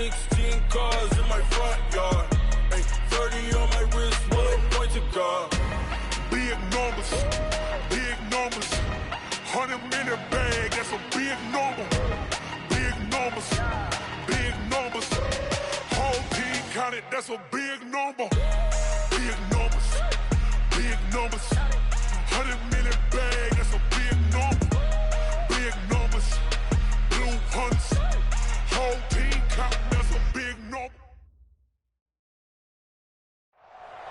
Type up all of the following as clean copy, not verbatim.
16 cars in my front yard. Ay, 30 on my wrist, one point to God. Big numbers, 100-minute bag, that's a big number. Big numbers, whole team counted, that's a big number. Big numbers, 100-minute bag, that's a big number. Big numbers, blue hunts, whole team counting, that's a big number.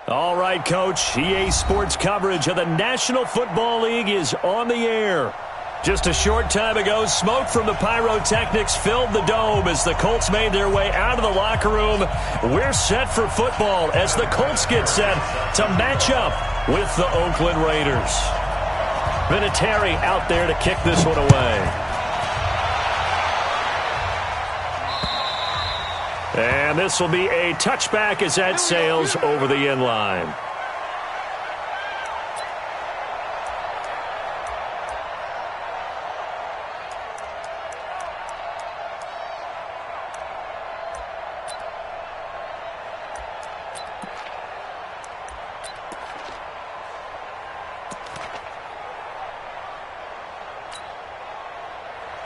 All right, Coach. EA Sports coverage of the National Football League is on the air. Just a short time ago, smoke from the pyrotechnics filled the dome as the Colts made their way out of the locker room. We're set for football as the Colts get set to match up with the Oakland Raiders. Vinatieri out there to kick this one away. And this will be a touchback as that sails over the end line.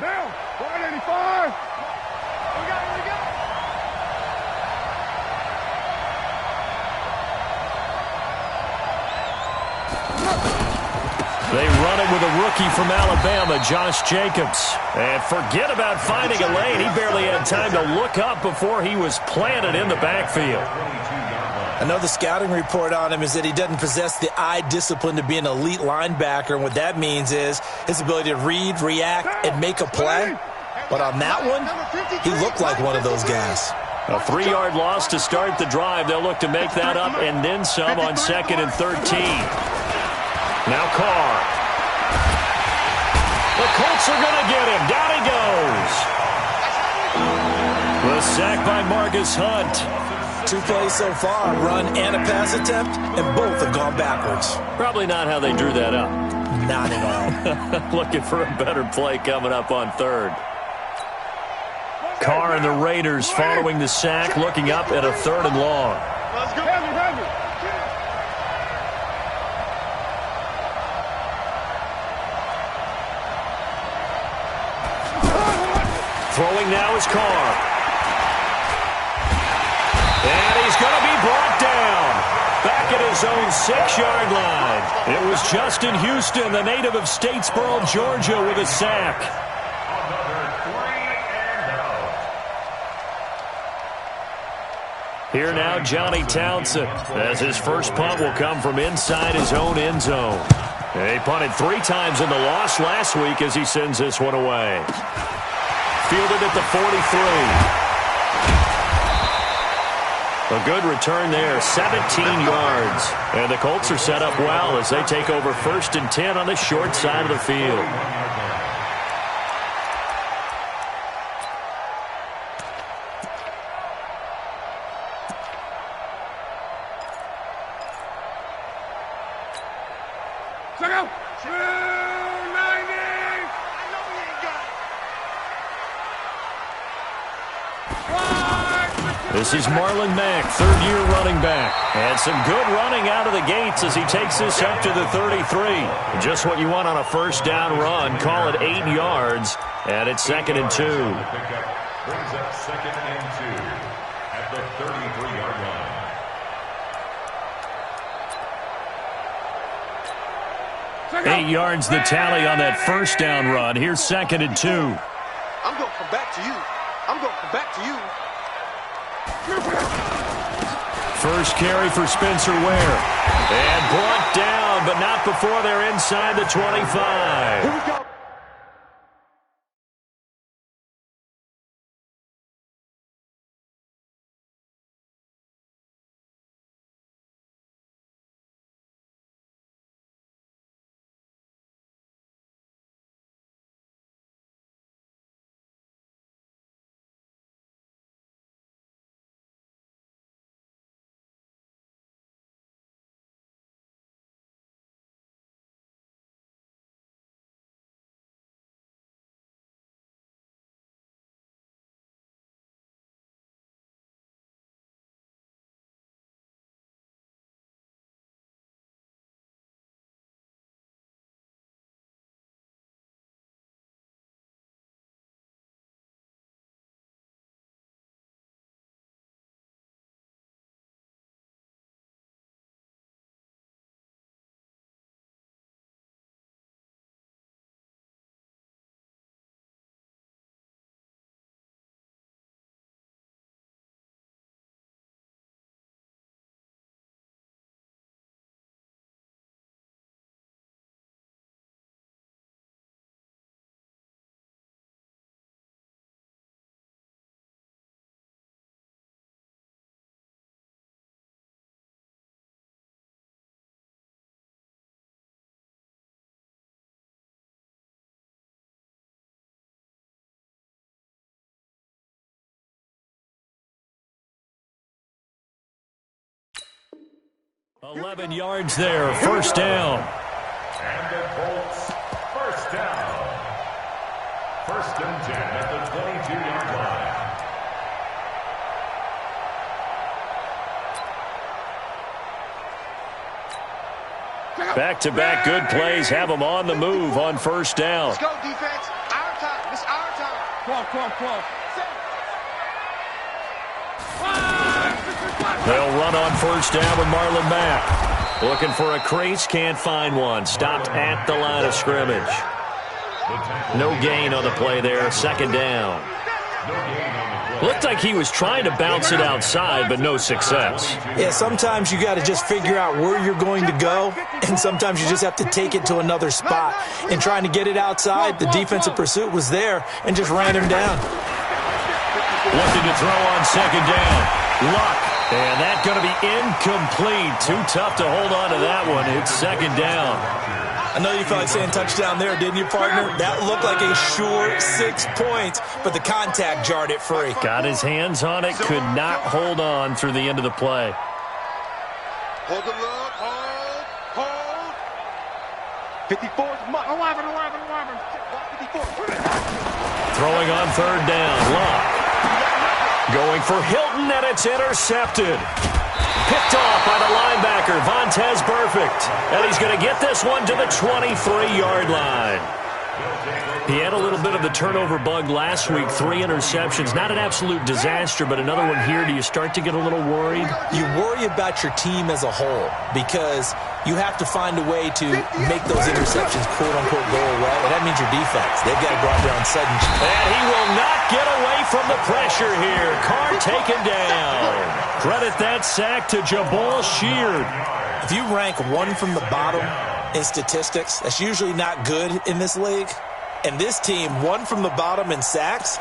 Down, 185. We got it. They run it with a rookie from Alabama, Josh Jacobs. And forget about finding a lane. He barely had time to look up before he was planted in the backfield. I know the scouting report on him is that he doesn't possess the eye discipline to be an elite linebacker. And what that means is his ability to read, react, and make a play. But on that one, he looked like one of those guys. A 3-yard loss to start the drive. They'll look to make that up and then some on 2nd and 13. Now Carr. The Colts are going to get him. Down he goes. The sack by Marcus Hunt. 2 plays so far, run and a pass attempt, and both have gone backwards. Probably not how they drew that up. Not at all. Looking for a better play coming up on 3rd. Carr and the Raiders following the sack, looking up at a 3rd and long. Let's go. Throwing now is Carr. And he's going to be brought down. Back at his own 6-yard line. It was Justin Houston, the native of Statesboro, Georgia, with a sack. Here now, Johnny Townsend, as his first punt will come from inside his own end zone. He punted 3 times in the loss last week as he sends this one away. Fielded at the 43. A good return there, 17 yards. And the Colts are set up well as they take over 1st and 10 on the short side of the field. This is Marlon Mack, 3rd-year running back. And some good running out of the gates as he takes this up to the 33. Just what you want on a 1st down run. Call it 8 yards. And it's 2nd and 2. Brings up 2nd and 2 at the 33-yard line. 8 yards the tally on that 1st down run. Here's 2nd and 2. I'm going to come back to you. I'm going to come back to you. First carry for Spencer Ware. And brought down, but not before they're inside the 25. Here we go. 11 yards there, first down. And the Colts, first down. First and 10 at the 22-yard line. Back-to-back good plays have them on the move on first down. Let's go, defense. Our time. It's our time. Come on. They'll run on first down with Marlon Mack. Looking for a crease, can't find one. Stopped at the line of scrimmage. No gain on the play there, second down. Looked like he was trying to bounce it outside, but no success. Yeah, sometimes you got to just figure out where you're going to go, and sometimes you just have to take it to another spot. And trying to get it outside, the defensive pursuit was there and just ran him down. Looking to throw on second down. Luck. And that's going to be incomplete. Too tough to hold on to that one. It's second down. I know you felt like saying touchdown there, didn't you, partner? That looked like a sure 6 points, but the contact jarred it free. Got his hands on it, could not hold on through the end of the play. Hold the look. Hold. 54 is much. 11. 54. Throwing on third down. Luck. Going for Hilton, and it's intercepted. Picked off by the linebacker, Vontaze Burfict. And he's going to get this one to the 23-yard line. He had a little bit of the turnover bug last week, 3 interceptions. Not an absolute disaster, but another one here. Do you start to get a little worried? You worry about your team as a whole because you have to find a way to make those interceptions, quote-unquote, go away. And that means your defense. They've got to go out there on sudden. And he will not get away from the pressure here. Carr taken down. Credit that sack to Jabal Sheard. If you rank one from the bottom in statistics, that's usually not good in this league. And this team, one from the bottom in sacks,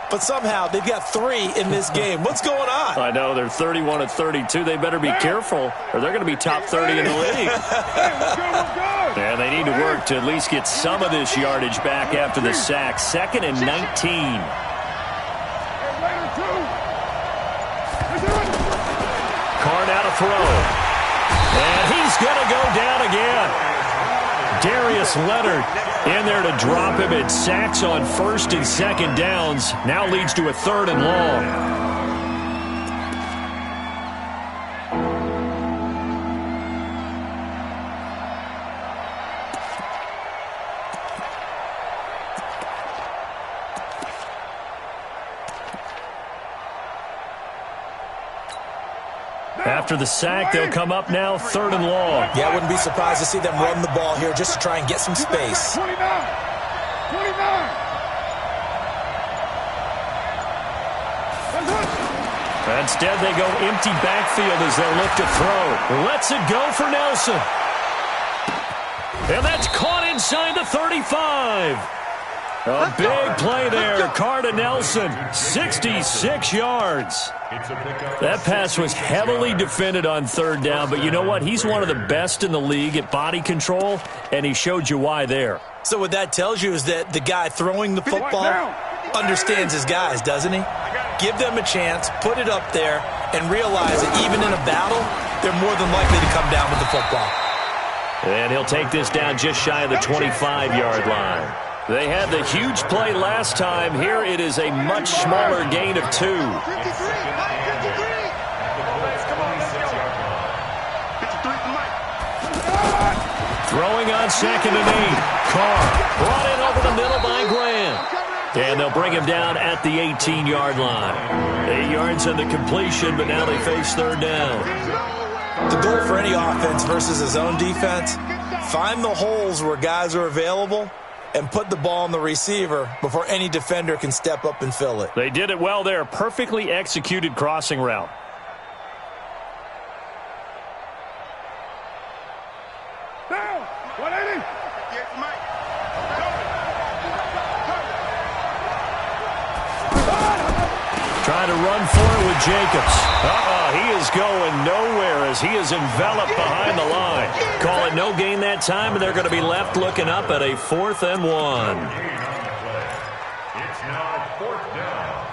but somehow they've got 3 in this game. What's going on? I know, they're 31-32. They better be careful, or they're going to be top 30 in the league. And they need to work to at least get some of this yardage back after the sack. 2nd and 19. Carr now to throw. And he's going to go down again. Darius Leonard in there to drop him. It sacks on first and second downs. Now leads to a 3rd and long. After the sack, they'll come up now 3rd and long. Yeah, I wouldn't be surprised to see them run the ball here just to try and get some space. 29. Instead, they go empty backfield as they look to throw. Lets it go for Nelson. And that's caught inside the 35. A big play there. Carr to Nelson. 66 yards. That pass was heavily defended on 3rd down, but you know what? He's one of the best in the league at body control, and he showed you why there. So what that tells you is that the guy throwing the football understands his guys, doesn't he? Give them a chance, put it up there, and realize that even in a battle, they're more than likely to come down with the football. And he'll take this down just shy of the 25-yard line. They had the huge play last time. Here it is a much smaller gain of 2. Throwing on 2nd and 8. Carr brought in over the middle by Graham. And they'll bring him down at the 18-yard line. 8 yards on the completion, but now they face 3rd down. The goal for any offense versus his own defense, find the holes where guys are available and put the ball on the receiver before any defender can step up and fill it. They did it well there. Perfectly executed crossing route. Down. 180. Trying to run for it with Jacobs. He is going nowhere as he is enveloped behind the line. Call it no gain that time, and they're going to be left looking up at a 4th and 1. It's now 4th down.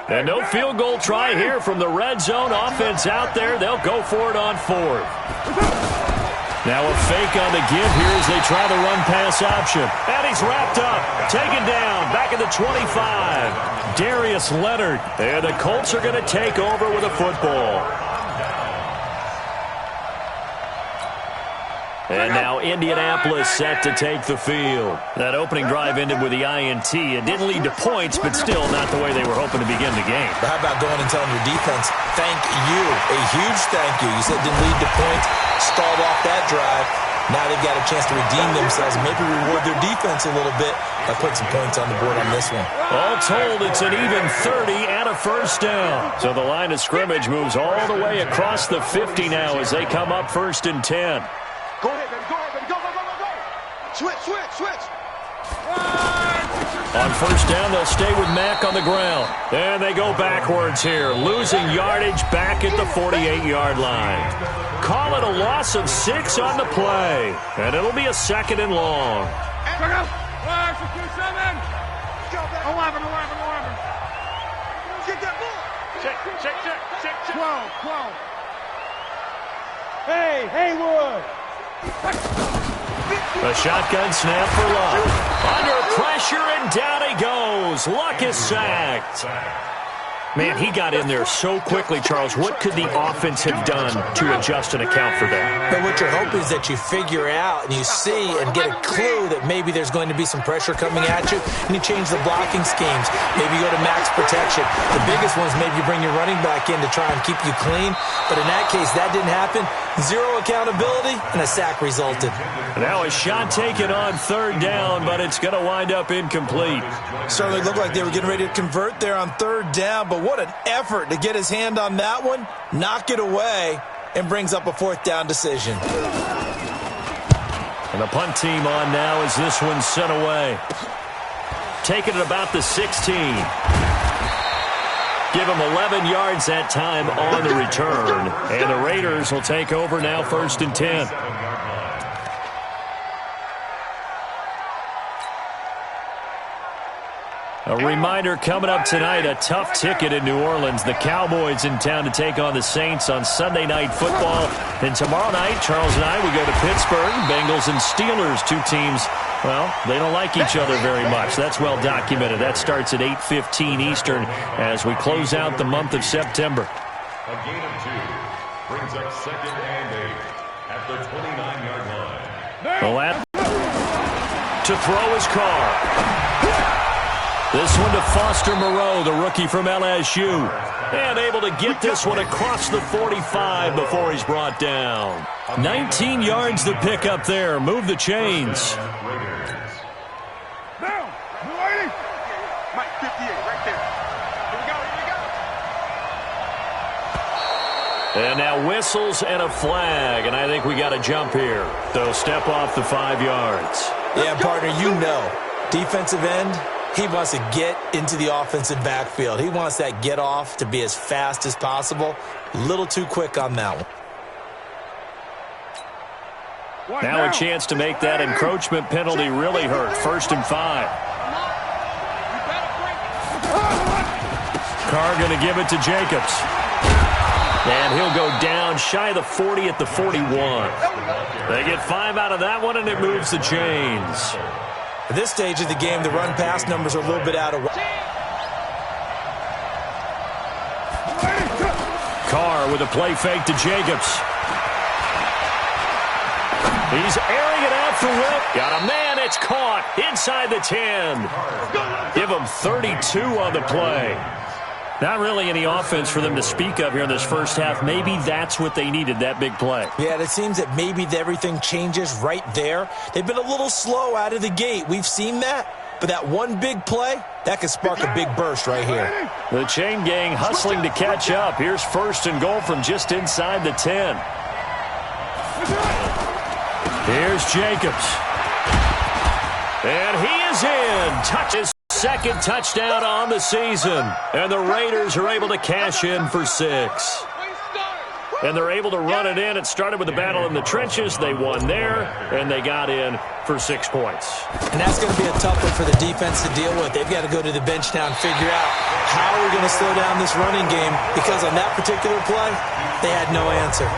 And no field goal try here from the red zone. Offense out there. They'll go for it on 4th. Now a fake on the give here as they try the run-pass option. And he's wrapped up. Taken down. Back at the 25. Darius Leonard. And the Colts are going to take over with a football. And now Indianapolis set to take the field. That opening drive ended with the INT. It didn't lead to points, but still not the way they were hoping to begin the game. But how about going and telling your defense, thank you, a huge thank you. You said it didn't lead to points, stalled off that drive. Now they've got a chance to redeem themselves, maybe reward their defense a little bit by putting some points on the board on this one. All told, it's an even 30 and a first down. So the line of scrimmage moves all the way across the 50 now as they come up 1st and 10. Go ahead, baby. Go ahead, baby. Go, go, go, go, go. Switch. On 1st down, they'll stay with Mack on the ground. And they go backwards here, losing yardage back at the 48-yard line. Call it a loss of 6 on the play. And it'll be a 2nd and long. Execute 11. Get that ball. Check. 12. Hey, Haywood. A shotgun snap for Luck. Under pressure, and down he goes. Luck is sacked. Man, he got in there so quickly, Charles. What could the offense have done to adjust and account for that? But what you're hoping is that you figure out and you see and get a clue that maybe there's going to be some pressure coming at you, and you change the blocking schemes. Maybe you go to max protection. The biggest one is maybe you bring your running back in to try and keep you clean. But in that case, that didn't happen. 0 accountability, and a sack resulted. Now a shot taken on 3rd down, but it's going to wind up incomplete. Certainly looked like they were getting ready to convert there on 3rd down, but what an effort to get his hand on that one, knock it away, and brings up a 4th down decision. And the punt team on now as this one's sent away. Taking it about the 16. Give him 11 yards that time on the return. And the Raiders will take over now 1st and 10. A reminder coming up tonight, a tough ticket in New Orleans. The Cowboys in town to take on the Saints on Sunday Night Football. And tomorrow night, Charles and I, we go to Pittsburgh. Bengals and Steelers, 2 teams, well, they don't like each other very much. That's well documented. That starts at 8:15 Eastern as we close out the month of September. A gain of 2 brings up 2nd and 8 at the 29-yard line. Well, that to throw his car. This one to Foster Moreau, the rookie from LSU. And able to get this one across the 45 before he's brought down. 19 yards to pick up there. Move the chains. Down. Mike 58, right there. Here we go. And now whistles and a flag. And I think we got a jump here. So step off the 5 yards. Yeah, partner, you know, defensive end, he wants to get into the offensive backfield. He wants that get off to be as fast as possible. A little too quick on that one. Now a chance to make that encroachment penalty really hurt. 1st and 5. Carr going to give it to Jacobs. And he'll go down shy of the 40 at the 41. They get 5 out of that one, and it moves the chains. At this stage of the game, the run-pass numbers are a little bit out of whack. Carr with a play fake to Jacobs. He's airing it out for Whip. Got a man. It's caught inside the 10. Give him 32 on the play. Not really any offense for them to speak of here in this first half. Maybe that's what they needed, that big play. Yeah, it seems that maybe everything changes right there. They've been a little slow out of the gate. We've seen that. But that one big play, that could spark a big burst right here. The chain gang hustling to catch up. Here's 1st and goal from just inside the 10. Here's Jacobs. And he is in. Touches. 2nd touchdown on the season. And the Raiders are able to cash in for 6. and they're able to run it in. It started with a battle in the trenches. They won there, and they got in for 6 points. And that's going to be a tough one for the defense to deal with. They've got to go to the bench now and figure out how we're going to slow down this running game, because on that particular play, they had no answer.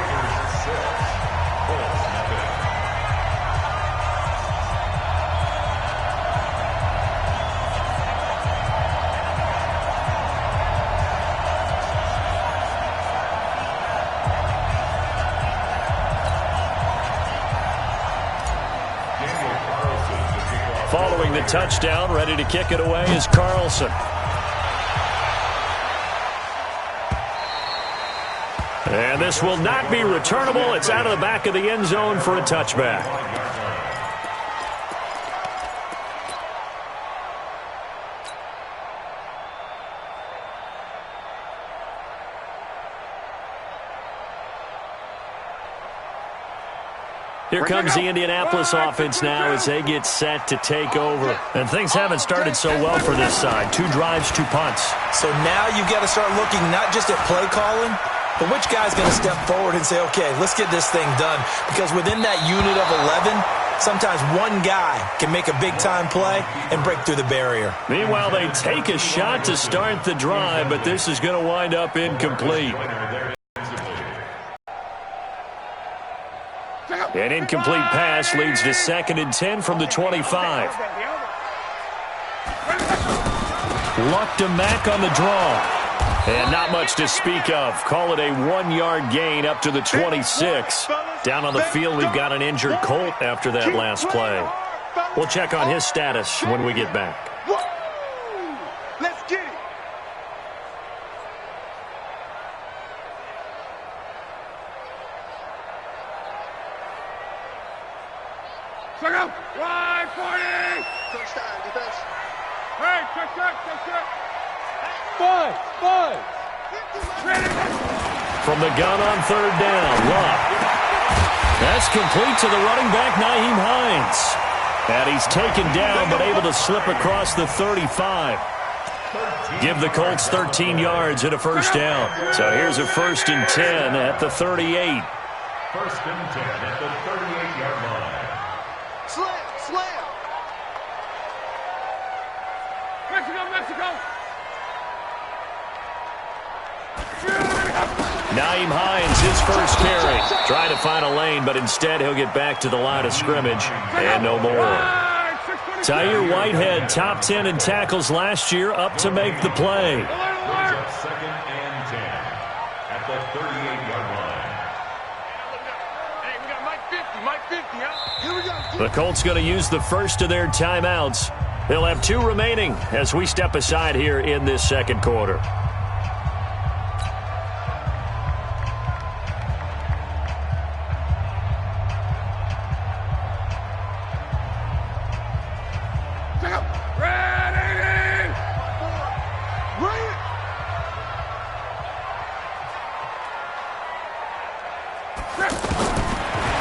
Following the touchdown, ready to kick it away is Carlson. And this will not be returnable. It's out of the back of the end zone for a touchback. Here comes the Indianapolis offense now as they get set to take over. And things haven't started so well for this side. 2 drives, 2 punts. So now you've got to start looking not just at play calling, but which guy's going to step forward and say, okay, let's get this thing done. Because within that unit of 11, sometimes one guy can make a big-time play and break through the barrier. Meanwhile, they take a shot to start the drive, but this is going to wind up incomplete. An incomplete pass leads to 2nd and 10 from the 25. Luck to Mack on the draw. And not much to speak of. Call it a 1-yard gain up to the 26. Down on the field, we've got an injured Colt after that last play. We'll check on his status when we get back. Let's get it. Wide 40! Touchdown, defense. Hey, touchdown. Five. From the gun on 3rd down, Luck. That's complete to the running back, Nyheim Hines. And he's taken down but able to slip across the 35. Give the Colts 13 yards and a first down. So here's a 1st and 10 at the 38. 1st and 10 at the 38-yard line. Slam. Mexico. Nyheim Hines, his first carry. Trying to find a lane, but instead he'll get back to the line of scrimmage and no more. Tahir Whitehead, top 10 in tackles last year, up to make the play. Brings up 2nd and 10 at the 38-yard line. Hey, we got Mike 50, huh? Here we go. The Colts going to use the first of their timeouts. They'll have 2 remaining as we step aside here in this 2nd quarter.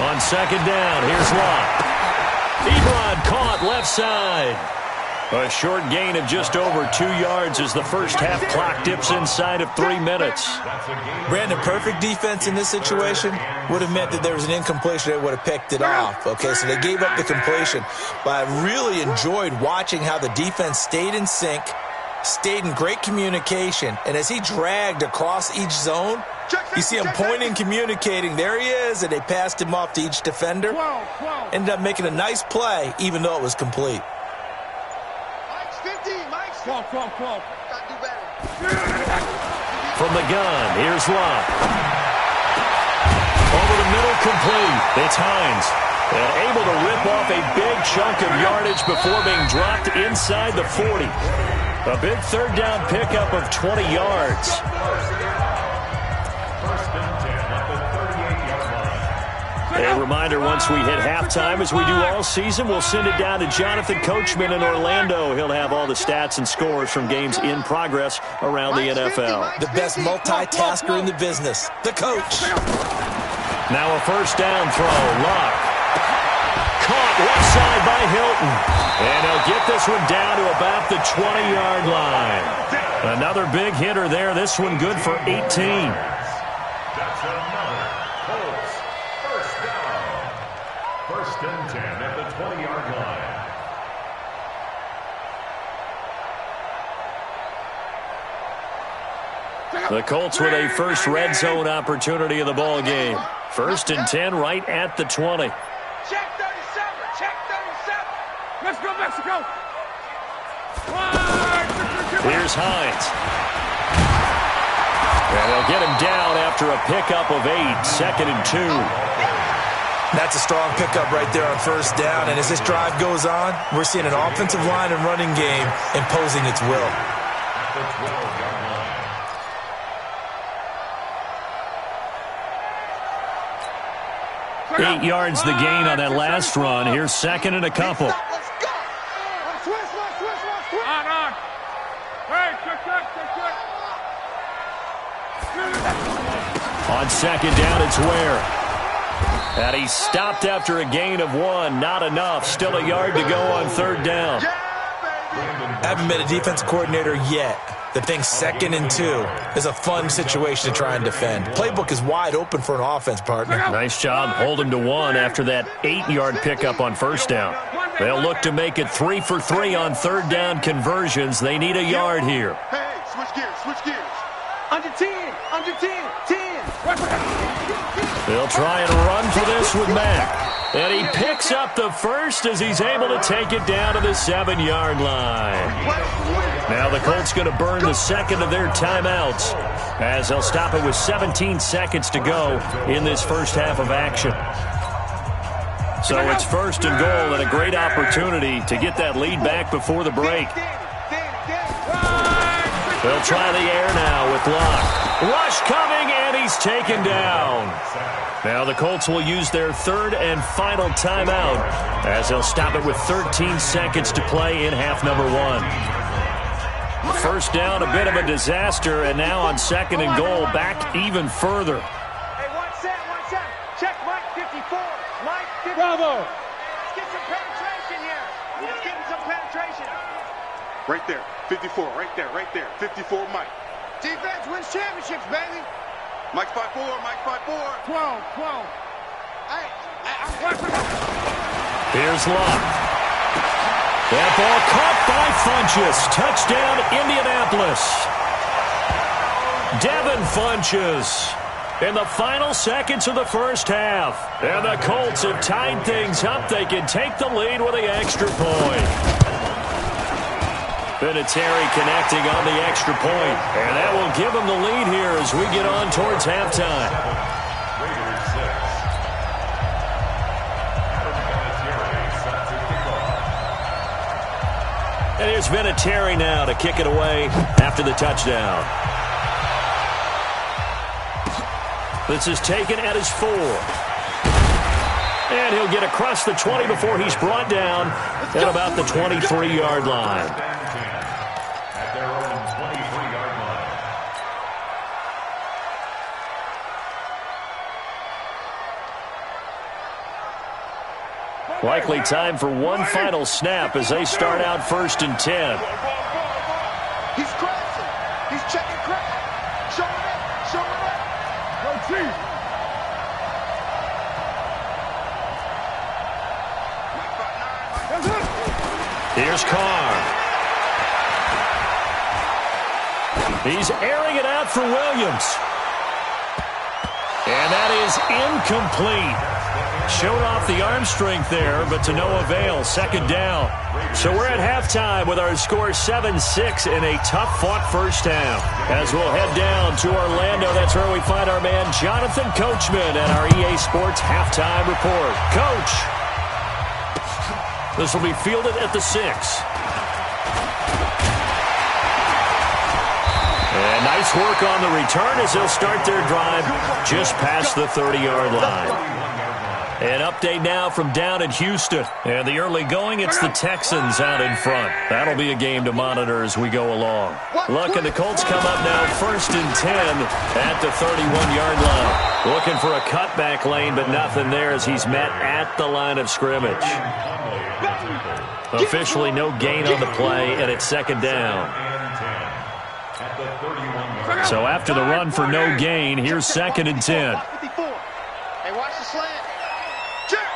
On 2nd down, here's Locke. Ebron caught left side. A short gain of just over 2 yards as the first half clock dips inside of 3 minutes. Brandon, perfect defense in this situation would have meant that there was an incompletion that would have picked it off. Okay, so they gave up the completion. But I really enjoyed watching how the defense stayed in sync, stayed in great communication, and as he dragged across each zone, you see him pointing, communicating. There he is, and they passed him off to each defender. Ended up making a nice play, even though it was complete. Mike's 50. Mike's 50. Gotta do better. From the gun, here's Locke. Over the middle, complete. It's Hines. And able to rip off a big chunk of yardage before being dropped inside the 40. A big 3rd down pickup of 20 yards. 1st and 10 at the 38-yard line. A reminder, once we hit halftime, as we do all season, we'll send it down to Jonathan Coachman in Orlando. He'll have all the stats and scores from games in progress around the NFL. The best multitasker in the business, the coach. Now a 1st down throw. Locke. Caught left side by Hilton. And he'll get this one down to about the 20-yard line. Another big hitter there. This one good for 18. That's another Colts first down. 1st and 10 at the 20-yard line. The Colts with a first red zone opportunity in the ball game. 1st and 10 right at the 20. Check 37. Check 37. Let's go, Mexico. Here's Hines. And they'll get him down after a pickup of 8. 2nd and 2. That's a strong pickup right there on 1st down. And as this drive goes on, we're seeing an offensive line and running game imposing its will. At the 12-yard line. 8 yards the gain on that last run. Here's 2nd and a couple. Let's go. Switch. On. Hey, check. On 2nd down, it's Ware. And he stopped after a gain of 1. Not enough. Still a yard to go on 3rd down. Haven't been a defense coordinator yet. The thing 2nd and 2 is a fun situation to try and defend. Playbook is wide open for an offense, partner. Nice job. Hold him to 1 after that 8-yard pickup on 1st down. They'll look to make it 3 for 3 on 3rd down conversions. They need a yard here. Hey, switch gears. Under 10. 10. They'll try and run for this with Mack. And he picks up the first as he's able to take it down to the 7-yard line. Now the Colts going to burn the 2nd of their timeouts as they'll stop it with 17 seconds to go in this first half of action. So it's 1st and goal and a great opportunity to get that lead back before the break. They'll try the air now with Locke. Rush coming, and he's taken down. Now the Colts will use their 3rd and final timeout as they'll stop it with 13 seconds to play in half number 1. 1st down, a bit of a disaster, and now on 2nd and goal, back even further. Hey, one set. Check Mike 54. Mike 54. Bravo. Let's get some penetration here. Let's get some penetration. Right there. 54. Right there. 54, Mike. Defense wins championships, baby. Mike 5-4. 12. Hey, Here's Locke. That ball caught by Funchess. Touchdown, Indianapolis. Devin Funchess in the final seconds of the first half. And the Colts have tied things up. They can take the lead with the extra point. Vinatieri connecting on the extra point. And that will give him the lead here as we get on towards halftime. Raiders 6. Vinatieri set to kick off. And here's Vinatieri now to kick it away after the touchdown. This is taken at his 4. And he'll get across the 20 before he's brought down at about the 23-yard line. At their own 23-yard line. Likely time for one final snap as they start out 1st and 10. he's crashing. He's checking crash. Show it up. Go Chiefs. Here's Carr. He's airing it out for Williams. And that is incomplete. Showed off the arm strength there, but to no avail. 2nd down. So we're at halftime with our score 7-6 in a tough-fought first half. As we'll head down to Orlando, that's where we find our man Jonathan Coachman at our EA Sports Halftime Report. Coach, this will be fielded at the 6. And nice work on the return as they'll start their drive just past the 30-yard line. An update now from down in Houston. And the early going, it's the Texans out in front. That'll be a game to monitor as we go along. Look, and the Colts come up now 1st and 10 at the 31-yard line. Looking for a cutback lane, but nothing there as he's met at the line of scrimmage. Officially no gain on the play, and it's 2nd down. At the 31-yard line. So after the run for no gain, here's 2nd and 10. Hey, watch the slant. Check.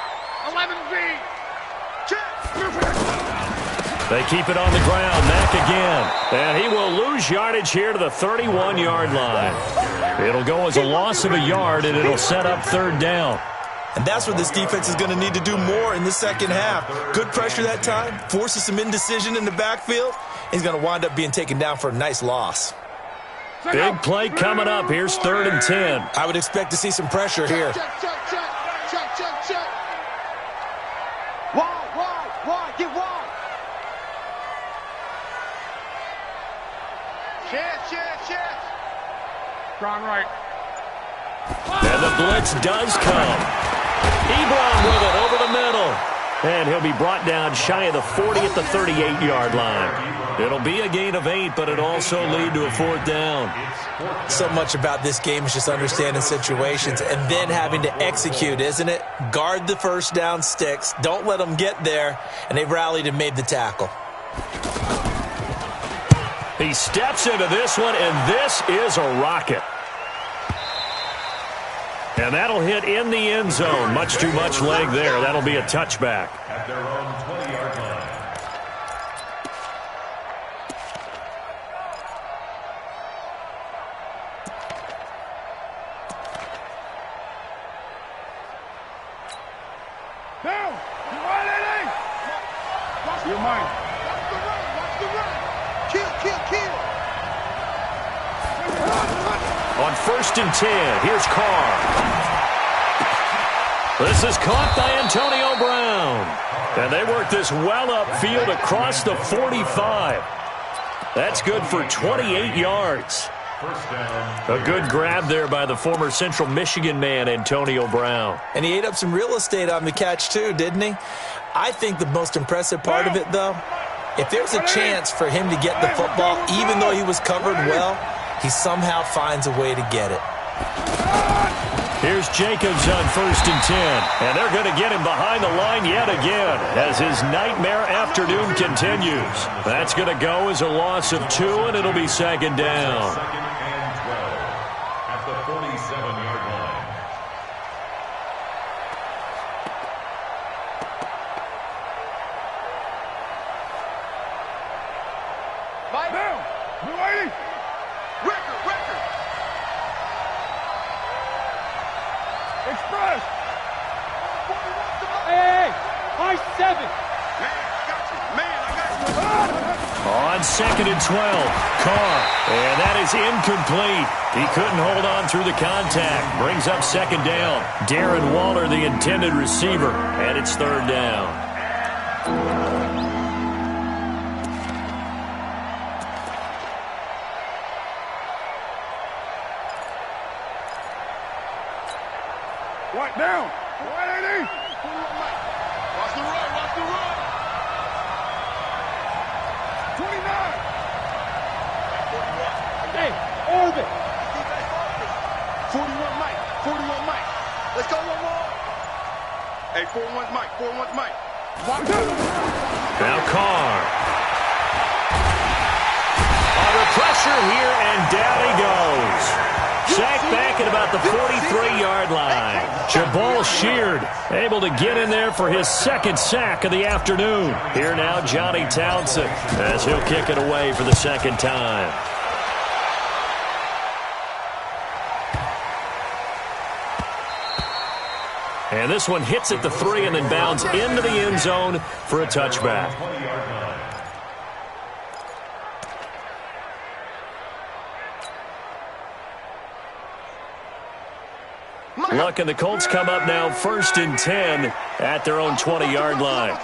11B. Check. They keep it on the ground. Mack again. And he will lose yardage here to the 31-yard line. It'll go as a loss of a yard, and it'll set up 3rd down. And that's what this defense is going to need to do more in the second half. Good pressure that time, forces some indecision in the backfield. He's going to wind up being taken down for a nice loss. Big play coming up. Here's 3rd and 10. I would expect to see some pressure here. Check. Wide, get wide. Chance. Strong right. And the blitz does come. Ebron with it over the middle. And he'll be brought down shy of the 40 at the 38-yard line. It'll be a gain of 8, but it'll also lead to a 4th down. So much about this game is just understanding situations and then having to execute, isn't it? Guard the first down sticks. Don't let them get there. And they rallied and made the tackle. He steps into this one, and this is a rocket. And that'll hit in the end zone. Much too much leg there. That'll be a touchback. At their own 20-yard line. Down. Your mind. Watch the run. Kill. On 1st and 10, here's Carr. This is caught by Antonio Brown. And they work this well upfield across the 45. That's good for 28 yards. First down. A good grab there by the former Central Michigan man, Antonio Brown. And he ate up some real estate on the catch, too, didn't he? I think the most impressive part of it, though, if there's a chance for him to get the football, even though he was covered well, he somehow finds a way to get it. Here's Jacobs on 1st and 10. And they're going to get him behind the line yet again as his nightmare afternoon continues. That's going to go as a loss of 2, and it'll be 2nd down. 2nd and 12 at the 47-yard line. Mike. Down. Blue 80. Record. Express. Hey. I-7. Man, I got you. On 2nd and 12, Carr. And that is incomplete. He couldn't hold on through the contact. Brings up 2nd down. Darren Waller, the intended receiver. And it's 3rd down. What down? 180. Watch the run. 29. Hey, orbit. 41 Mike. Let's go one more. Hey, 4-1 Mike. 4-1 Mike. Now Carr. Under pressure here, and down he goes. Sacked back at about the 43-yard line. Jabal Sheard able to get in there for his 2nd sack of the afternoon. Here now, Johnny Townsend, as he'll kick it away for the 2nd time. And this one hits at the 3 and then bounds into the end zone for a touchback. 20-yard line. Luck and the Colts come up now 1st and 10 at their own 20-yard line.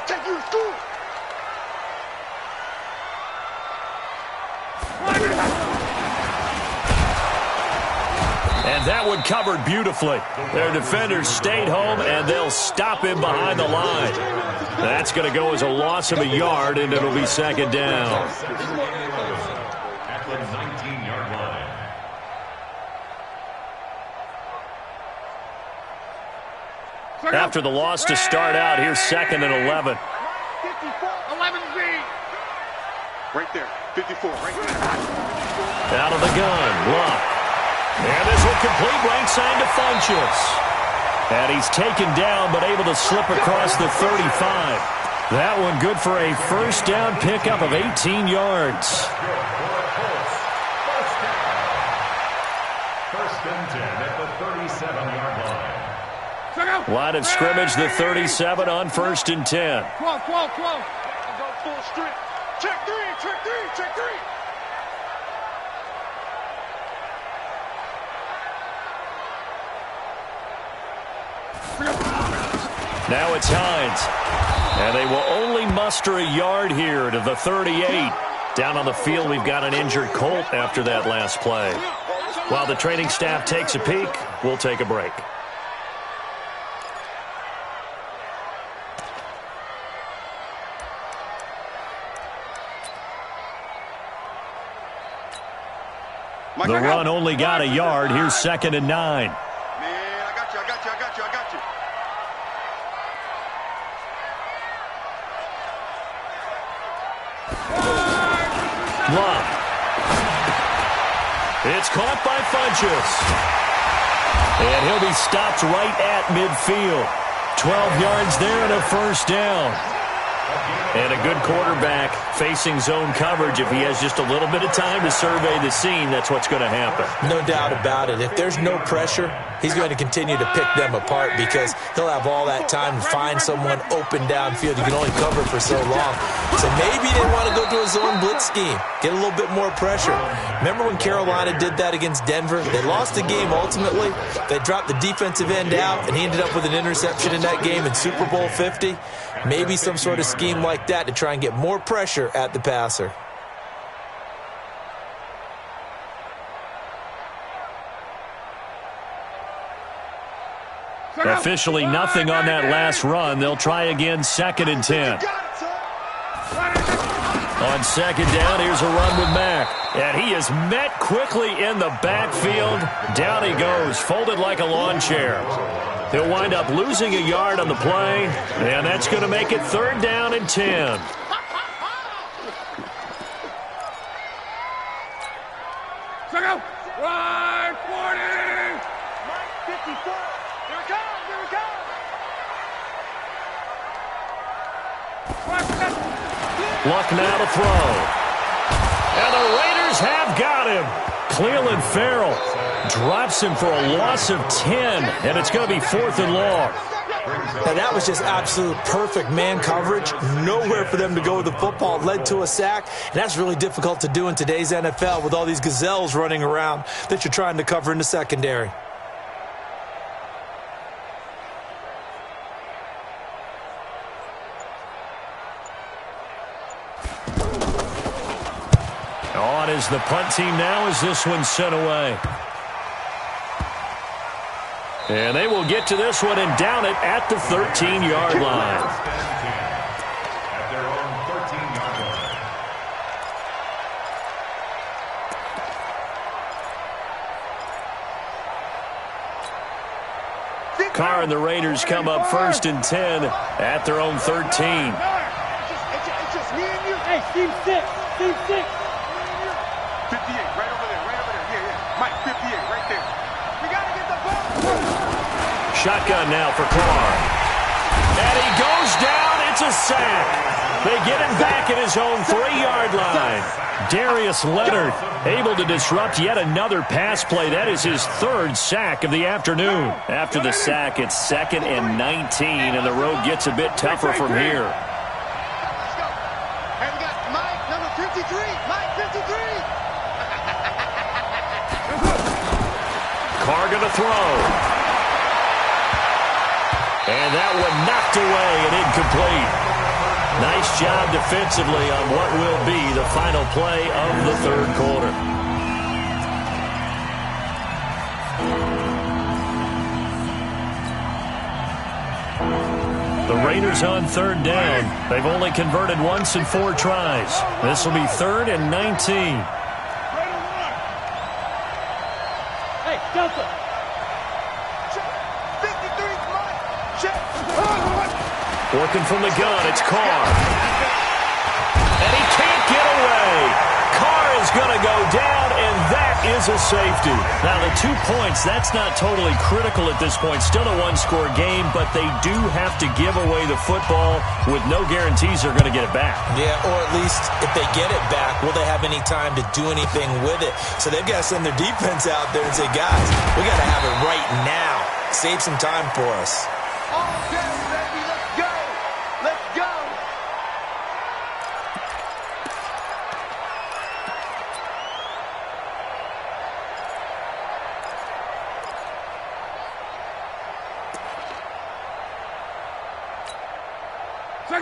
And that one covered beautifully. Their defenders stayed home, and they'll stop him behind the line. That's going to go as a loss of a yard, and it'll be 2nd down. At the 19-yard line. After the loss to start out, here's 2nd and 11. 11B. Right there. 54. Right there. Out of the gun, Luck. And this will complete right side to Funchess. And he's taken down, but able to slip across the 35. That one good for a first down pickup of 18 yards. First and 10 at the 37-yard line. Line of scrimmage, the 37 on 1st and 10. 12. Go full strength. Check three. Now it's Hines. And they will only muster a yard here to the 38. Down on the field, we've got an injured Colt after that last play. While the training staff takes a peek, we'll take a break. The run only got a yard. Here's 2nd and 9. Man, I got you. Love. It's caught by Funchess. And he'll be stopped right at midfield. 12 yards there and a first down. And a good quarterback facing zone coverage. If he has just a little bit of time to survey the scene, that's what's going to happen. No doubt about it. If there's no pressure, he's going to continue to pick them apart because he'll have all that time to find someone open downfield. You can only cover for so long. So maybe they want to go to a zone blitz scheme, get a little bit more pressure. Remember when Carolina did that against Denver? They lost the game ultimately. They dropped the defensive end out, and he ended up with an interception in that game in Super Bowl 50. Maybe some sort of scheme like that to try and get more pressure at the passer. Officially nothing on that last run. They'll try again 2nd and 10. On 2nd down, here's a run with Mack. And he is met quickly in the backfield. Down he goes, folded like a lawn chair. He'll wind up losing a yard on the play, and that's going to make it 3rd down and 10. Right, 40! Mike, 54. Here it comes. Luck now to throw. And the Raiders have got him. Cleveland Farrell drops him for a loss of 10, and it's going to be 4th and long. Now, that was just absolute perfect man coverage. Nowhere for them to go with the football. It led to a sack, and that's really difficult to do in today's NFL with all these gazelles running around that you're trying to cover in the secondary. On is the punt team now as this one's sent away. And they will get to this one and down it at the 13-yard line. At their own 13-yard line. Carr and the Raiders come up 1st and 10 at their own 13. It's just me and you. Hey, Steve 6. 58, right over there. Yeah. Mike, 58, right there. We got to get the ball. Shotgun now for Carr. And he goes down. It's a sack. They get him back at his own 3-yard line. Darius Leonard able to disrupt yet another pass play. That is his 3rd sack of the afternoon. After the sack, it's 2nd and 19, and the road gets a bit tougher from here. Let's go. Hey, we got Mike, number 53. Mike, 53. Carr going to throw. And that one knocked away and incomplete. Nice job defensively on what will be the final play of the 3rd quarter. The Raiders on 3rd down. They've only converted once in 4 tries. This will be 3rd and 19. Hey, Delta. 53, Mike. Check. Working from the gun, it's Carr. And he can't get away. Carr is is going to go down, and that is a safety. Now, the 2 points, that's not totally critical at this point. Still a one-score game, but they do have to give away the football with no guarantees they're going to get it back. Yeah, or at least if they get it back, will they have any time to do anything with it? So they've got to send their defense out there and say, guys, we got to have it right now. Save some time for us. All day, baby, let's go! Let's go!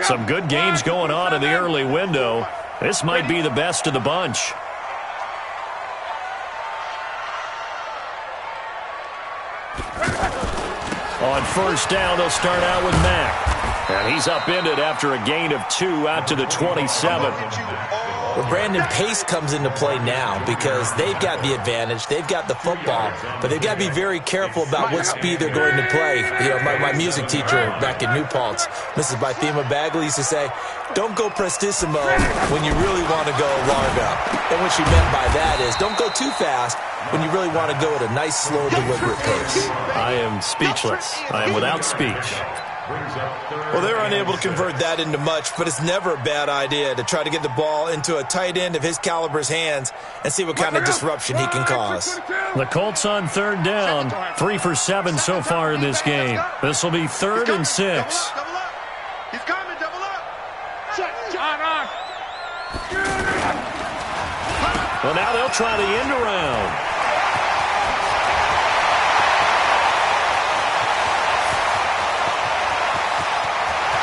Some good games going on in the early window. This might be the best of the bunch. On first down, they'll start out with Mack. And he's upended after a gain of 2 out to the 27. Well, Brandon, pace comes into play now because they've got the advantage. They've got the football, but they've got to be very careful about what speed they're going to play. You know, my music teacher back in New Paltz, Mrs. Bythema Bagley, used to say, don't go prestissimo when you really want to go largo. And what she meant by that is don't go too fast when you really want to go at a nice, slow, deliberate pace. I am speechless. I am without speech. Well, they're unable to convert that into much, but it's never a bad idea to try to get the ball into a tight end of his caliber's hands and see what kind of disruption he can cause. The Colts on third down, 3 for 7 so far in this game. This will be 3rd and 6. Double up. He's coming, double up. Check, on. Well, now they'll try the end around.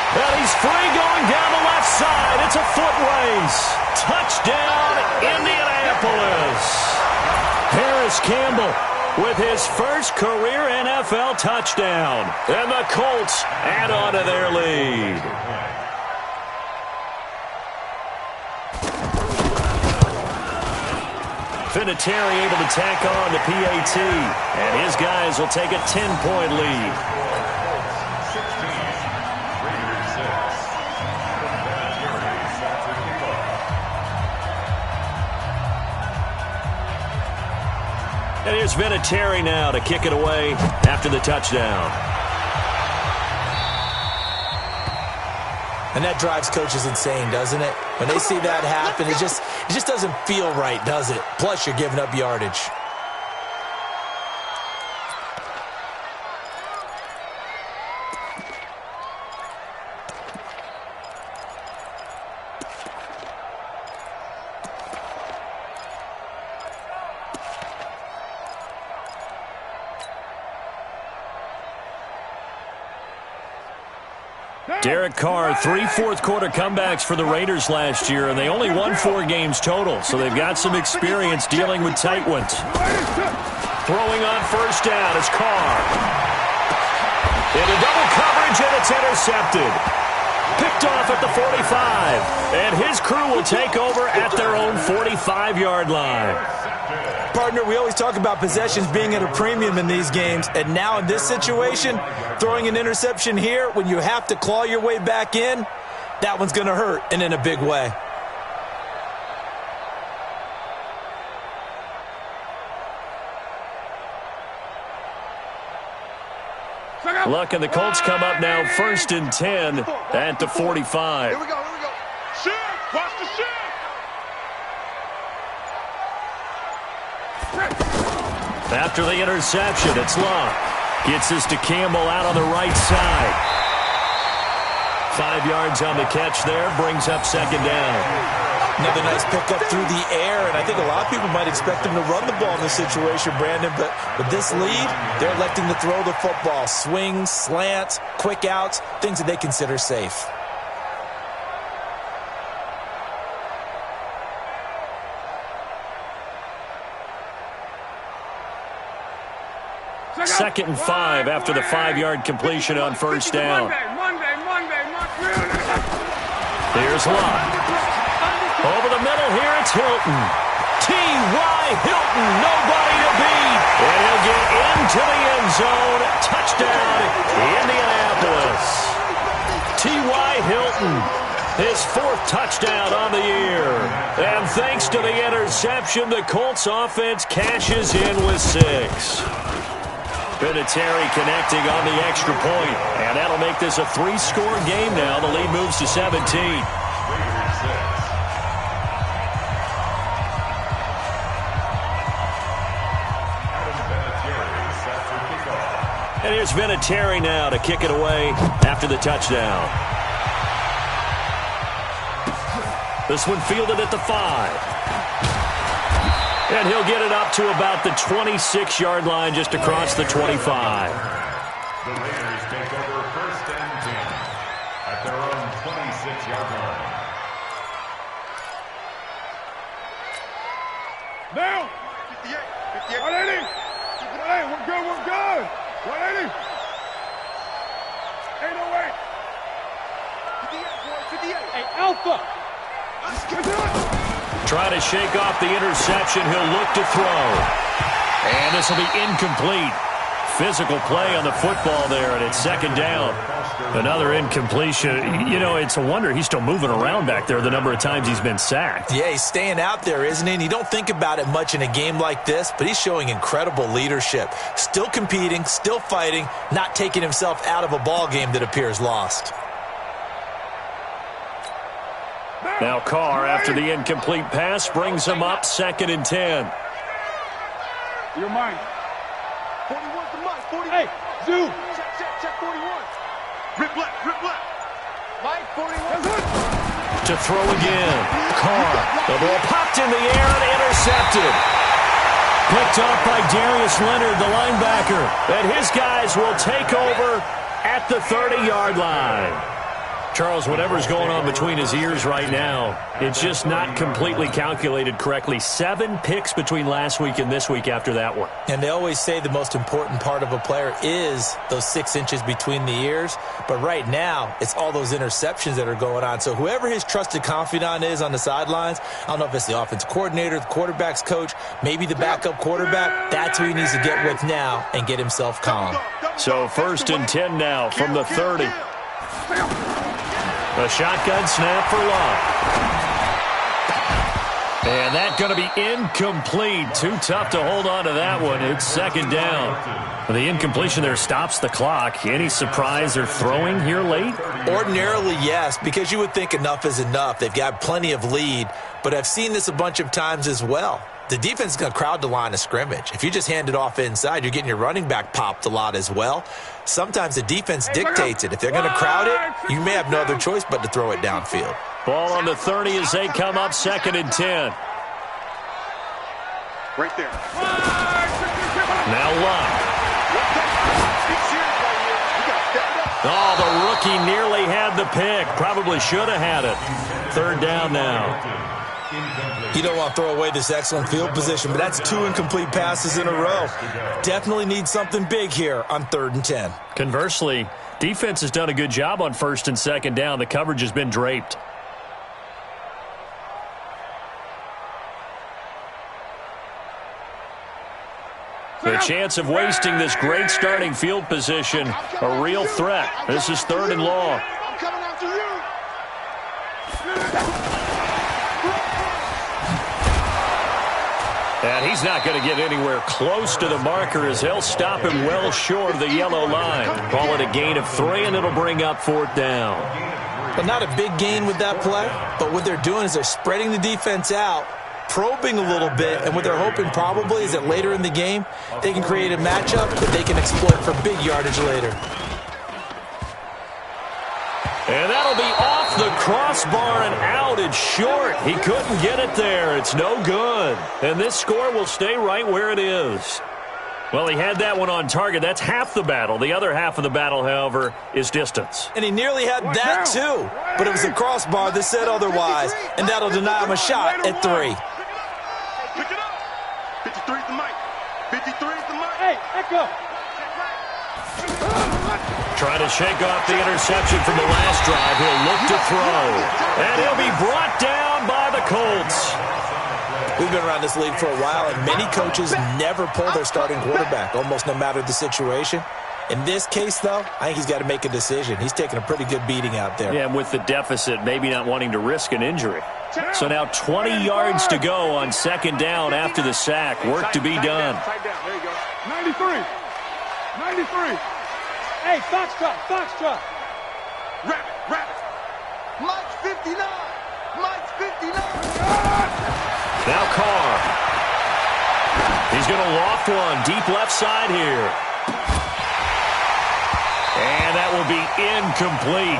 Well, he's free going down the left side. It's a foot race. Touchdown, Indianapolis. Paris Campbell with his first career NFL touchdown. And the Colts add on to their lead. Vinatieri able to tack on the PAT. And his guys will take a 10-point lead. And here's Vinatieri now to kick it away after the touchdown. And that drives coaches insane, doesn't it? When they see that happen, it just doesn't feel right, does it? Plus, you're giving up yardage. Derek Carr, 3 fourth-quarter comebacks for the Raiders last year, and they only won 4 games total, so they've got some experience dealing with tight ones. Throwing on first down is Carr. Into double coverage, and it's intercepted. Picked off at the 45, and his crew will take over at their own 45-yard line. Partner, we always talk about possessions being at a premium in these games, and now in this situation, throwing an interception here when you have to claw your way back in, that one's going to hurt, and in a big way. Luck and the Colts come up now 1st and 10 at the 45. Here we go. Shoot! Watch the shoot! After the interception, it's Luck. Gets this to Campbell out on the right side. 5 yards on the catch there, brings up 2nd down. Another nice pickup through the air, and I think a lot of people might expect him to run the ball in this situation, Brandon, but with this lead, they're electing to throw the football. Swings, slants, quick outs, things that they consider safe. Second and 5 after the 5-yard completion on first down. Here's Lott. Over the middle here, it's Hilton. T.Y. Hilton, nobody to beat. And he'll get into the end zone. Touchdown, Indianapolis. T.Y. Hilton His 4th touchdown on the year. And thanks to the interception, the Colts offense cashes in with 6. Vinatieri connecting on the extra point. And that'll make this a 3-score game now. The lead moves to 17. And here's Vinatieri now to kick it away after the touchdown. This one fielded at the 5. And he'll get it up to about the 26-yard line just across the 25. The Raiders take over 1st and 10 at their own 26-yard line. Now! 58. 180. 180. We're good. We're good. 180. 808. 58. Hey, Alpha. Let's get it. Trying to shake off the interception. He'll look to throw. And this will be incomplete. Physical play on the football there, and it's 2nd down. Another incompletion. You know, it's a wonder he's still moving around back there the number of times he's been sacked. Yeah, he's staying out there, isn't he? And you don't think about it much in a game like this, but he's showing incredible leadership. Still competing, still fighting, not taking himself out of a ball game that appears lost. Now Carr, after the incomplete pass, brings him up 2nd and 10. Your mind. 41's the Mike. 40. Hey, Zoo. Check 41. Rip left. Mike, 41. To throw again. Carr. The ball popped in the air and intercepted. Picked off by Darius Leonard, the linebacker. And his guys will take over at the 30-yard line. Charles, whatever's going on between his ears right now, it's just not completely calculated correctly. 7 picks between last week and this week after that one. And they always say the most important part of a player is those 6 inches between the ears. But right now, it's all those interceptions that are going on. So whoever his trusted confidant is on the sidelines, I don't know if it's the offensive coordinator, the quarterback's coach, maybe the backup quarterback, that's who he needs to get with now and get himself calm. So 1st and 10 now from the 30. A shotgun snap for Love. And that's going to be incomplete. Too tough to hold on to that one. It's 2nd down. The incompletion there stops the clock. Any surprise they're throwing here late? Ordinarily, yes, because you would think enough is enough. They've got plenty of lead, but I've seen this a bunch of times as well. The defense is going to crowd the line of scrimmage. If you just hand it off inside, you're getting your running back popped a lot as well. Sometimes the defense dictates it. If they're going to crowd it, you may have no other choice but to throw it downfield. Ball on the 30 as they come up 2nd and 10. Right there. Now Love. Oh, the rookie nearly had the pick. Probably should have had it. 3rd down now. You don't want to throw away this excellent field position, but that's 2 incomplete passes in a row. Definitely need something big here on 3rd and 10. Conversely, defense has done a good job on 1st and 2nd down. The coverage has been draped. The chance of wasting this great starting field position, a real threat. This is 3rd and long. I'm coming after you. And he's not going to get anywhere close to the marker as he'll stop him well short of the yellow line. Call it a gain of 3, and it'll bring up 4th down. But not a big gain with that play, but what they're doing is they're spreading the defense out, probing a little bit, and what they're hoping probably is that later in the game, they can create a matchup that they can exploit for big yardage later. And that'll be off the crossbar and out. It's short. He couldn't get it there. It's no good. And this score will stay right where it is. Well, he had that one on target. That's half the battle. The other half of the battle, however, is distance. And he nearly had that too. But it was the crossbar that said otherwise. And that'll deny him a shot at 3. Pick it up. 53's the mic. 53's the mic. Hey, Echo. Trying to shake off the interception from the last drive. He'll look to throw. And he'll be brought down by the Colts. We've been around this league for a while, and many coaches never pull their starting quarterback, almost no matter the situation. In this case, though, I think he's got to make a decision. He's taking a pretty good beating out there. Yeah, and with the deficit, maybe not wanting to risk an injury. So now 20 yards to go on second down after the sack. Work to be done. There you go. 93. 93. Hey, Foxtrot. Rabbit. Mike's 59. Mike's 59. Now Carr. He's going to loft one deep left side here. And that will be incomplete.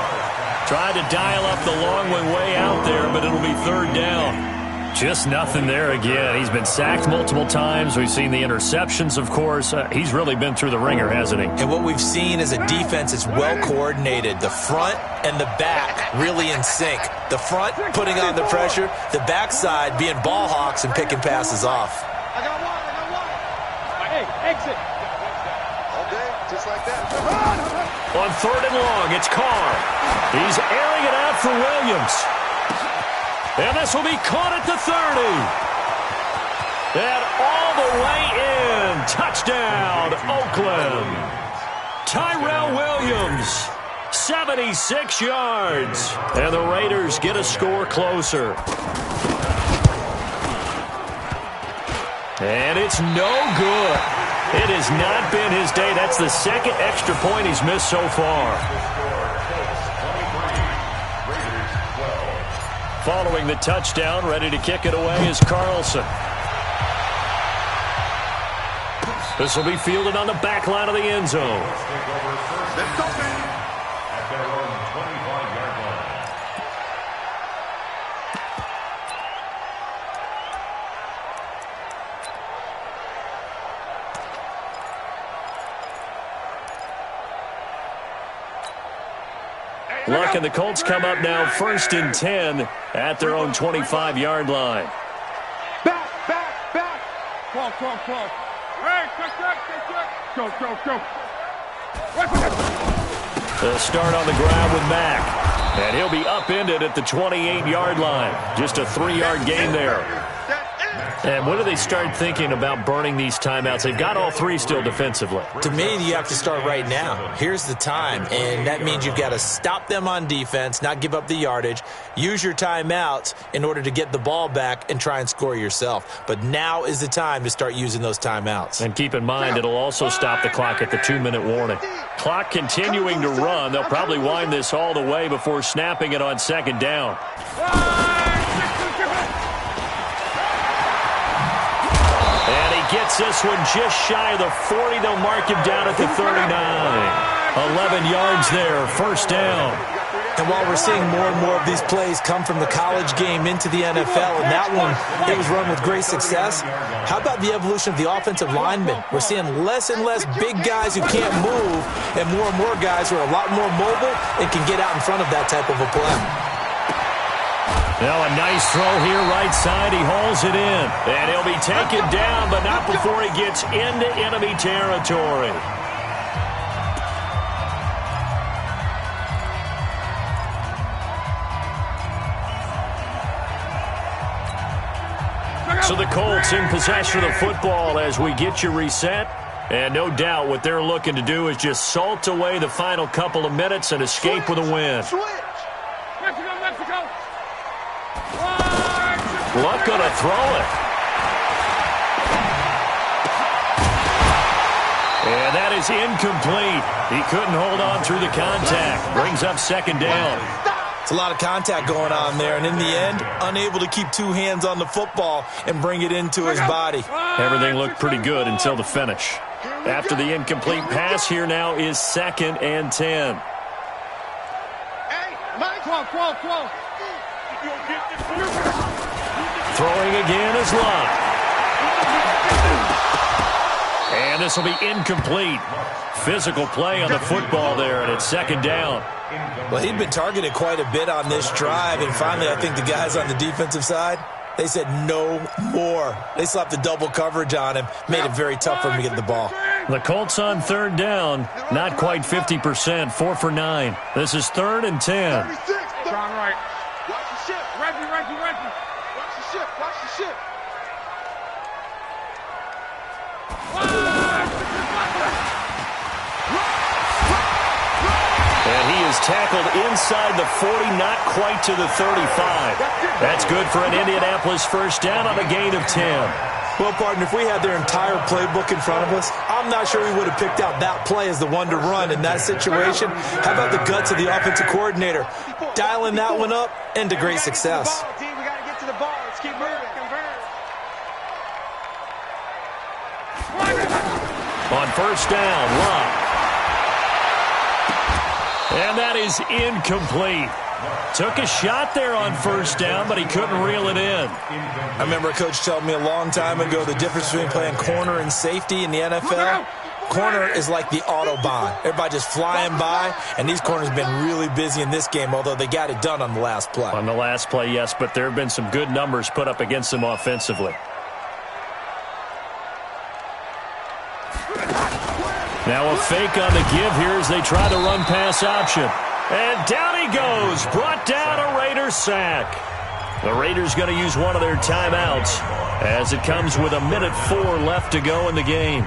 Tried to dial up the long way out there, but it'll be third down. Just nothing there again. He's been sacked multiple times. We've seen the interceptions, of course. He's really been through the ringer, hasn't he? And what we've seen is a defense that's well coordinated. The front and the back really in sync. The front putting on the pressure, the backside being ball hawks and picking passes off. I got one. Hey, exit. All day, just like that. On third and long, it's Carr. He's airing it out for Williams. And this will be caught at the 30. And all the way in. Touchdown, Oakland. Tyrell Williams, 76 yards. And the Raiders get a score closer. And it's no good. It has not been his day. That's the second extra point he's missed so far. Following the touchdown, ready to kick it away is Carlson. This will be fielded on the back line of the end zone. Let's go, man. At their own 25-yard line. Luck and the Colts come up now first and 10 at their own 25-yard line. Back. Close. Hey, go. They'll start on the ground with Mack. And he'll be upended at the 28-yard line. Just a 3-yard gain there. And when do they start thinking about burning these timeouts? They've got all three still defensively. To me, you have to start right now. Here's the time, and that means you've got to stop them on defense, not give up the yardage, use your timeouts in order to get the ball back and try and score yourself. But now is the time to start using those timeouts. And keep in mind, it'll also stop the clock at the 2-minute warning. Clock continuing to run. They'll probably wind this all the way before snapping it on second down. Gets this one just shy of the 40. They'll mark him down at the 39. 11 yards there, first down. And while we're seeing more and more of these plays come from the college game into the NFL, and that one, it was run with great success, how about the evolution of the offensive linemen? We're seeing less and less big guys who can't move and more guys who are a lot more mobile and can get out in front of that type of a play. Now a nice throw here right side. He hauls it in. And he'll be taken down, but not before he gets into enemy territory. So the Colts in possession of the football as we get you reset. And no doubt what they're looking to do is just salt away the final couple of minutes and escape with a win. Mexico. Luck gonna throw it. And that is incomplete. He couldn't hold on through the contact. Brings up second down. It's a lot of contact going on there, and in the end, unable to keep two hands on the football and bring it into his body. Everything looked pretty good until the finish. After the incomplete pass, here now is second and 10. Hey, Mike, close. Throwing again is Luck. And this will be incomplete. Physical play on the football there, and it's second down. Well, he'd been targeted quite a bit on this drive, and finally I think the guys on the defensive side, they said no more. They slapped the double coverage on him, made it very tough for him to get the ball. The Colts on third down, not quite 50%, 4 for 9. This is third and 10. John Wright. Watch the ship. Reggie. Watch the ship. tackled inside the 40, not quite to the 35. That's good for an Indianapolis first down on a gain of 10. Well, partner, if we had their entire playbook in front of us, I'm not sure we would have picked out that play as the one to run in that situation. How about the guts of the offensive coordinator? Dialing that one up into great success. We got to get to the ball. Let's keep moving. On first down, Love. And that is incomplete. Took a shot there on first down, but he couldn't reel it in. I remember a coach telling me a long time ago the difference between playing corner and safety in the NFL. Corner is like the Autobahn. Everybody just flying by, and these corners have been really busy in this game, although they got it done on the last play. On the last play, yes, but there have been some good numbers put up against them offensively. Now a fake on the give here as they try the run pass option. And down he goes, brought down a Raiders sack. The Raiders going to use one of their timeouts as it comes with 1:04 left to go in the game.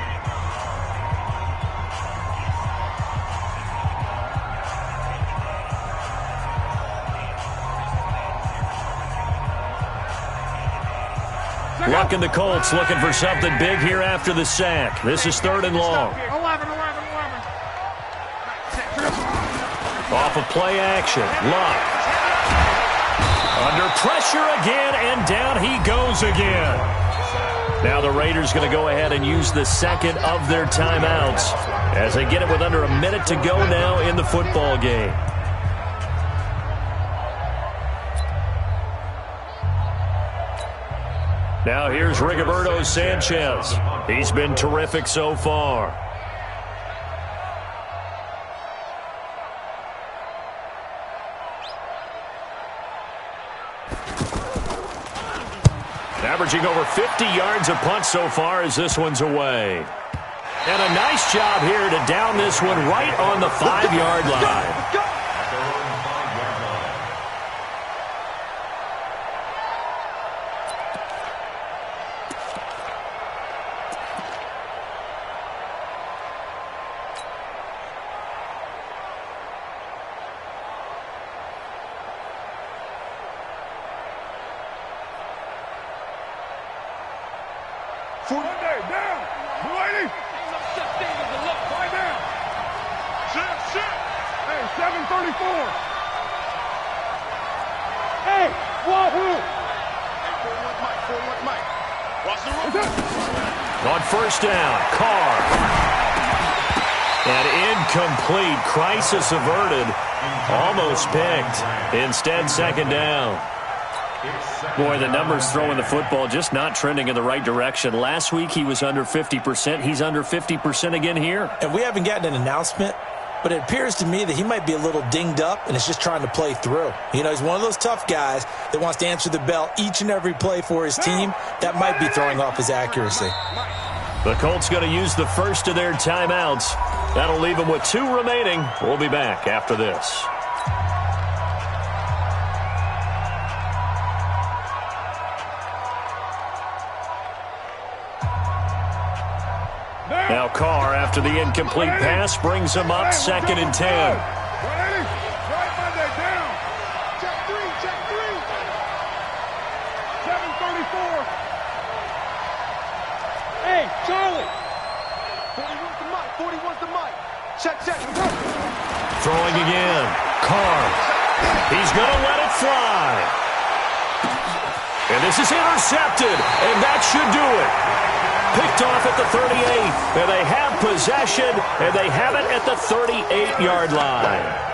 Luck and the Colts looking for something big here after the sack. This is 3rd and long. 11. Off of play action, Luck. Under pressure again, and down he goes again. Now the Raiders going to go ahead and use the second of their timeouts as they get it with under a minute to go now in the football game. Now here's Rigoberto Sanchez. He's been terrific so far. Averaging over 50 yards a punt so far as this one's away. And a nice job here to down this one right on the 5-yard line. On first down, Carr. And incomplete. Crisis averted. Almost picked. Instead, 2nd down. Boy, the numbers throwing the football just not trending in the right direction. Last week he was under 50%. He's under 50% again here. And we haven't gotten an announcement, but it appears to me that he might be a little dinged up and is just trying to play through. You know, he's one of those tough guys that wants to answer the bell each and every play for his team. That might be throwing off his accuracy. The Colts going to use the first of their timeouts. That'll leave them with 2 remaining. We'll be back after this. Now Carr, after the incomplete pass, brings him up 2nd and 10. Hey, Charlie! 41's the mic. 41's the mic. Check. Throwing again. Carr. He's going to let it fly. And this is intercepted, and that should do it. Picked off at the 38, and they have possession, and they have it at the 38-yard line.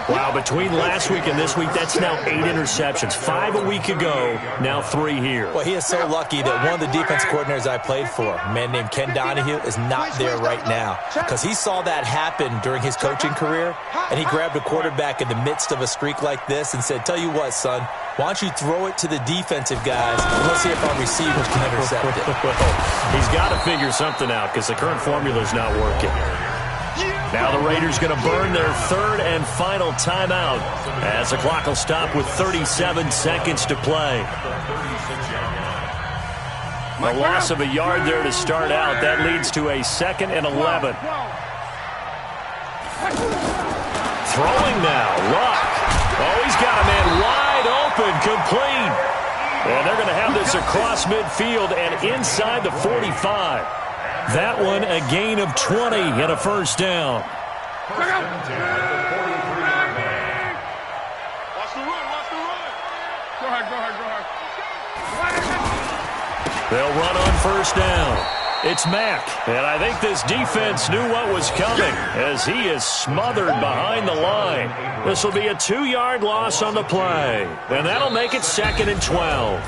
Wow, between last week and this week, that's now 8 interceptions. 5 a week ago, now 3 here. Well, he is so lucky that one of the defense coordinators I played for, a man named Ken Donahue, is not there right now because he saw that happen during his coaching career, and he grabbed a quarterback in the midst of a streak like this and said, tell you what, son, why don't you throw it to the defensive guys, and let's see if our receivers can intercept it. He's got to figure something out because the current formula is not working. Now the Raiders going to burn their 3rd and final timeout as the clock will stop with 37 seconds to play. A loss of a yard there to start out. That leads to a 2nd and 11. Throwing now. Luck. Oh, he's got a man wide open. Complete. And they're going to have this across midfield and inside the 45. That one a gain of 20 and a first down. First and 10 at the 43-yard line. Watch the run, watch the run. Go ahead. They'll run on first down. It's Mack, and I think this defense knew what was coming as he is smothered behind the line. This will be a 2-yard loss on the play, and that'll make it 2nd and 12.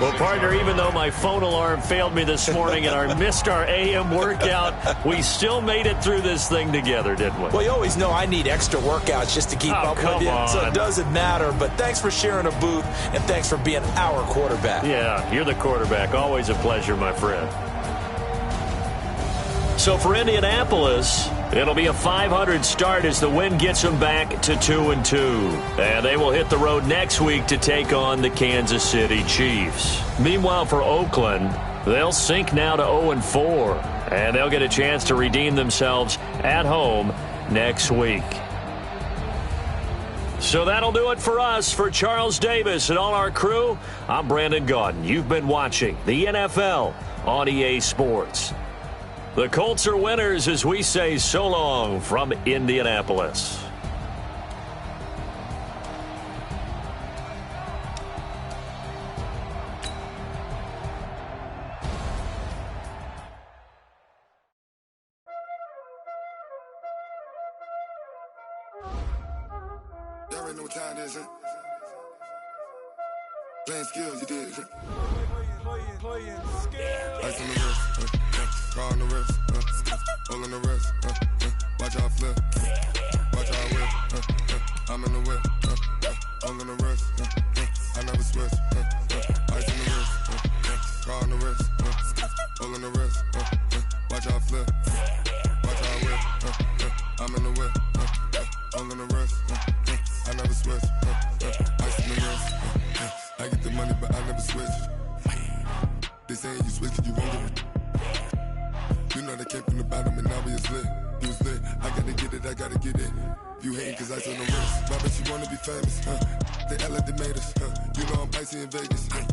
Well, partner, even though my phone alarm failed me this morning and I missed our AM workout, we still made it through this thing together, didn't we? Well, you always know I need extra workouts just to keep up with you, so it doesn't matter. But thanks for sharing a booth, and thanks for being our quarterback. Yeah, you're the quarterback. Always a pleasure, my friend. So for Indianapolis, it'll be a .500 start as the win gets them back to 2-2. And they will hit the road next week to take on the Kansas City Chiefs. Meanwhile, for Oakland, they'll sink now to 0-4. And they'll get a chance to redeem themselves at home next week. So that'll do it for us. For Charles Davis and all our crew, I'm Brandon Gaudin. You've been watching the NFL on EA Sports. The Colts are winners as we say so long from Indianapolis. Y'all already know what time it is, huh? Playing skills, you did, huh? Playing skills. Ice on the wrist, car on the wrist, hole on the wrist, watch how I flip, watch how I whip, I'm in the whip, hole on the wrist, I never switch, ice on the wrist, car on the wrist, hole on the wrist, watch how I flip, watch how I whip, I'm in the whip, hole on the wrist, I never switch, ice on the wrist, I get the money but I never switch. They saying you switch and you won't get it. You know they came from the bottom and now we is lit. You was lit, I gotta get it, I gotta get it. You hating cause ice on the wrist. Why bet you wanna be famous, huh? They act like they made us, huh? You know I'm icy in Vegas, huh?